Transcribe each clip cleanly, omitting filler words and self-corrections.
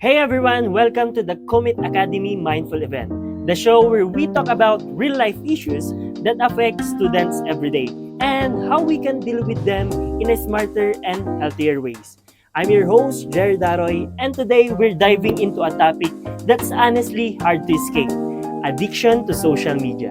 Hey everyone, welcome to the Comet Academy Mindful Event, the show where we talk about real life issues that affect students every day and how we can deal with them in a smarter and healthier ways. I'm your host, Jerry Daroy, and today we're diving into a topic that's honestly hard to escape: addiction to social media.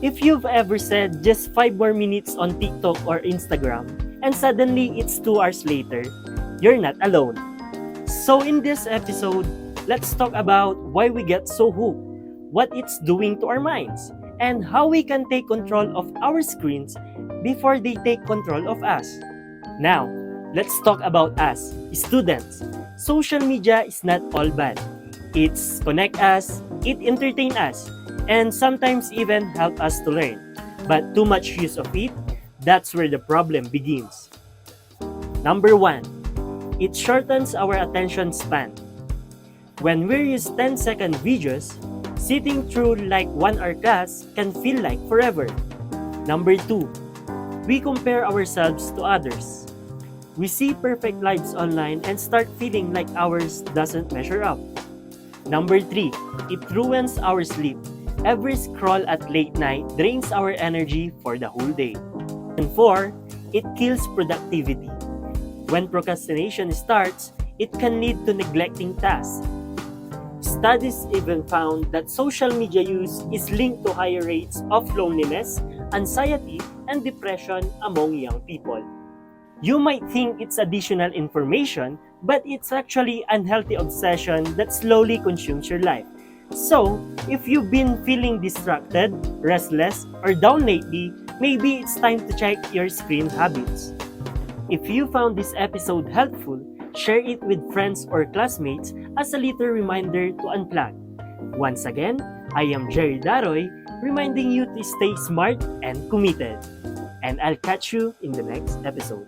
If you've ever said just 5 more minutes on TikTok or Instagram, and suddenly it's 2 hours later, you're not alone. So in this episode, let's talk about why we get so hooked, what it's doing to our minds, and how we can take control of our screens before they take control of us. Now, let's talk about us, students. Social media is not all bad. It's connect us, it entertain us, and sometimes even help us to learn. But too much use of it, that's where the problem begins. Number 1, it shortens our attention span. When we use 10-second videos, sitting through like 1 hour class can feel like forever. Number 2, we compare ourselves to others. We see perfect lives online and start feeling like ours doesn't measure up. Number 3, it ruins our sleep. Every scroll at late night drains our energy for the whole day. And 4, it kills productivity. When procrastination starts, it can lead to neglecting tasks. Studies even found that social media use is linked to higher rates of loneliness, anxiety, and depression among young people. You might think it's additional information, but it's actually unhealthy obsession that slowly consumes your life. So, if you've been feeling distracted, restless, or down lately, maybe it's time to check your screen habits. If you found this episode helpful, share it with friends or classmates as a little reminder to unplug. Once again, I am Jerry Daroy, reminding you to stay smart and committed. And I'll catch you in the next episode.